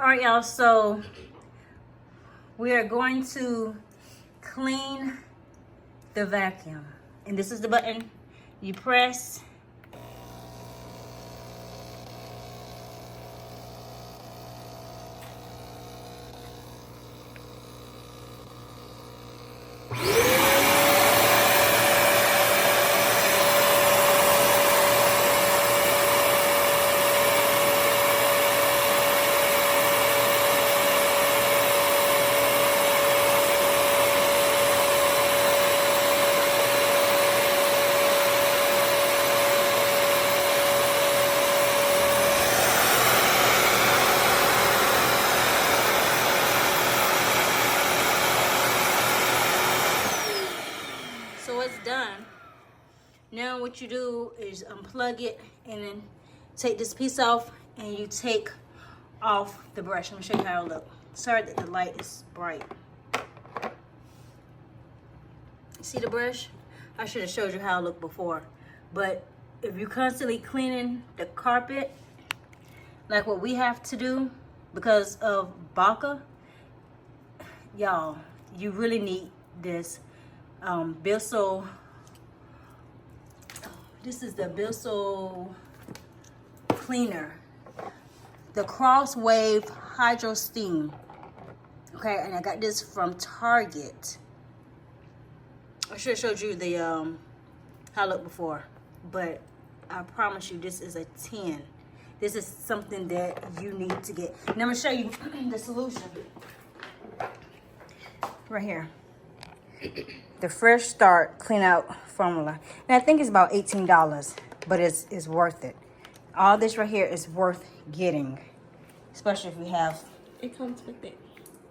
right, y'all, so we are going to clean the vacuum. And this is the button you press. So it's done. Now what you do is unplug it and then take this piece off and you take off the brush. Let me show you how it looks. Sorry that the light is bright. See the brush? I should have showed you how it looked before. But if you're constantly cleaning the carpet, like what we have to do because of Baca, y'all, you really need this Bissell. This is the Bissell cleaner, the Cross Wave Hydrosteam. Okay, and I got this from Target. I should have showed you the how it looked before, but I promise you this is a 10. This is something that you need to get. Now I'm gonna show you the solution right here. The Fresh Start Clean Out Formula. And I think it's about $18, but it's worth it. All this right here is worth getting, especially if you have It comes with it.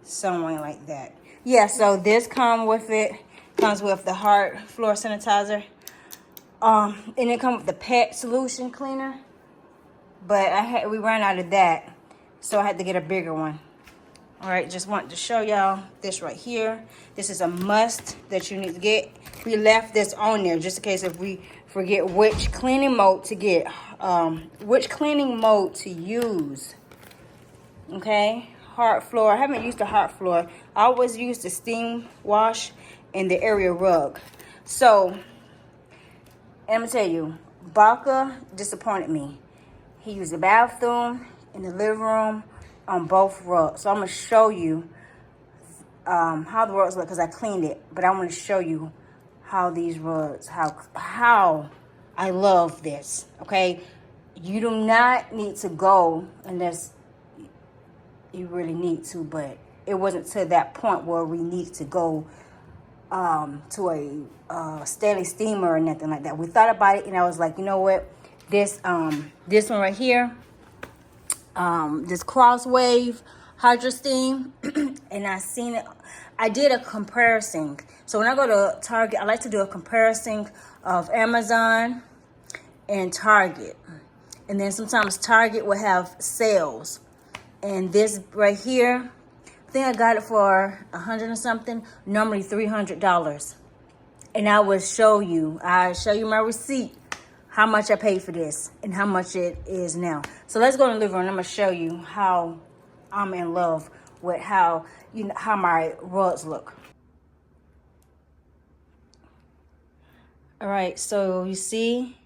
someone like that. Yeah, so this comes with it. Comes with the hard floor sanitizer. And it comes with the pet solution cleaner. But we ran out of that, so I had to get a bigger one. All right, just wanted to show y'all this right here. This is a must that you need to get. We left this on there just in case if we forget which cleaning mode to get, which cleaning mode to use. Okay, hard floor. I haven't used the hard floor. I always use the steam wash and the area rug. So, I'm gonna tell you, Baca disappointed me. He used the bathroom in the living room on both rugs. So I'm gonna show you how the rugs look because I cleaned it. But I want to show you how these rugs, how I love this. Okay, you do not need to go unless you really need to, but it wasn't to that point where we need to go to a Stanley steamer or nothing like that. We thought about it, and I was like, you know what, this one right here, this Crosswave Hydrosteam, and I seen it. I did a comparison. So when I go to Target, I like to do a comparison of Amazon and Target, and then sometimes Target will have sales. And this right here, I think I got it for $100 and something, normally $300. And I show you my receipt, how much I paid for this and how much it is now. So let's go to the living room and I'm gonna show you how I'm in love with how my rugs look. All right, so you see,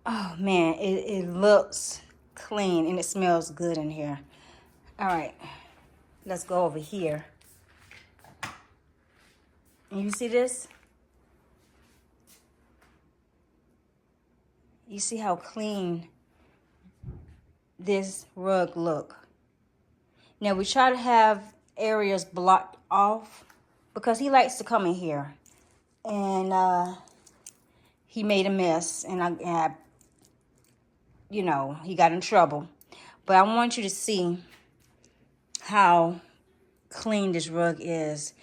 oh man, it looks clean and it smells good in here. All right, let's go over here. And you see this? You see how clean this rug look? Now we try to have areas blocked off because he likes to come in here, and he made a mess, and I he got in trouble. But I want you to see how clean this rug is,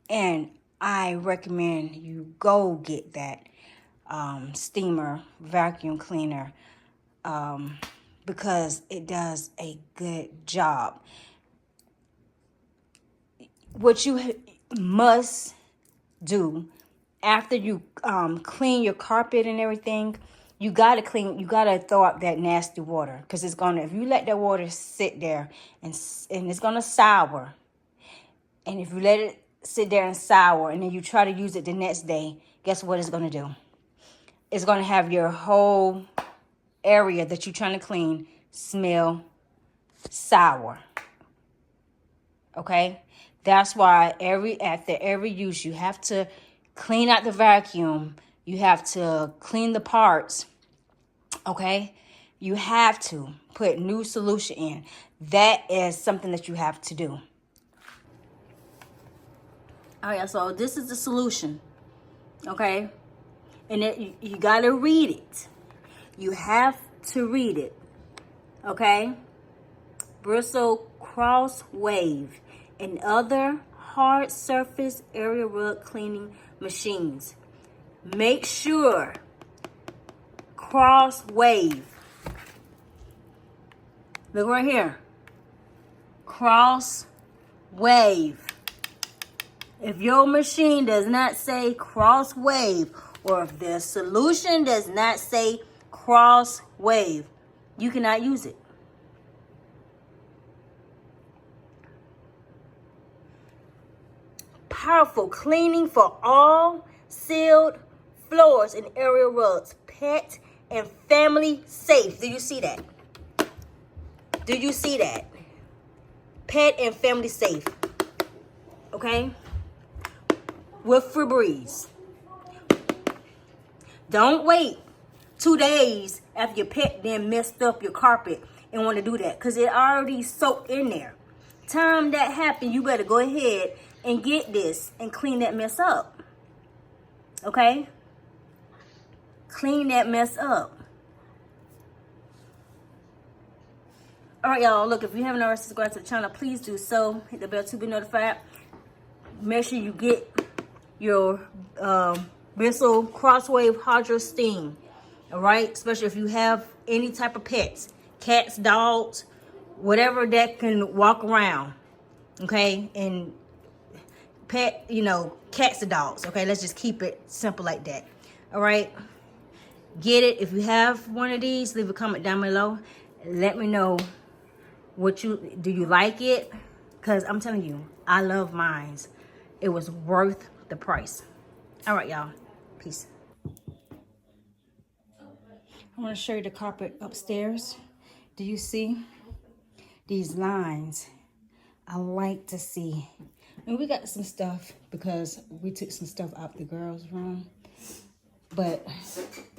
and I recommend you go get that steamer vacuum cleaner because it does a good job. What you must do after you clean your carpet and everything, you gotta clean. You gotta throw out that nasty water, because it's gonna. If you let that water sit there and it's gonna sour, and if you let it sit there and sour, and then you try to use it the next day, guess what it's gonna do? It's gonna have your whole area that you're trying to clean smell sour. Okay, that's why after every use you have to clean out the vacuum. You have to clean the parts. Okay, you have to put new solution in. That is something that you have to do. All right, so this is the solution. Okay, and you got to read it. You have to read it. Okay, Bissell Cross Wave and other hard surface area rug cleaning machines. Make sure Cross Wave. Look right here. Cross Wave. If your machine does not say Cross Wave, or if the solution does not say Cross Wave, you cannot use it. Powerful cleaning for all sealed floors and area rugs, pet and family safe. Do you see that? Do you see that? Pet and family safe. Okay? With Freebreeze. Don't wait 2 days after your pet then messed up your carpet and want to do that, because it already soaked in there. Time that happened, you better go ahead and get this and clean that mess up. Okay? Clean that mess up. All right, y'all. Look, if you haven't already subscribed to the channel, please do so. Hit the bell to be notified. Make sure you get your Bissell Crosswave Hydrosteam. All right? Especially if you have any type of pets. Cats, dogs, whatever that can walk around. Okay? And pet, cats and dogs. Okay? Let's just keep it simple like that. All right? Get it. If you have one of these, leave a comment down below. Let me know do you like it? Because I'm telling you, I love mine. It was worth the price. All right, y'all. Peace. I want to show you the carpet upstairs. Do you see these lines? I like to see. And we got some stuff because we took some stuff out the girls' room. But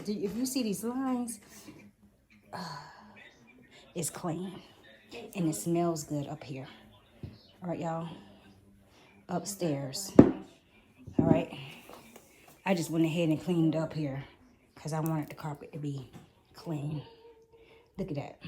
if you see these lines, it's clean. And it smells good up here. All right, y'all. Upstairs. All right. I just went ahead and cleaned up here because I wanted the carpet to be clean. Look at that.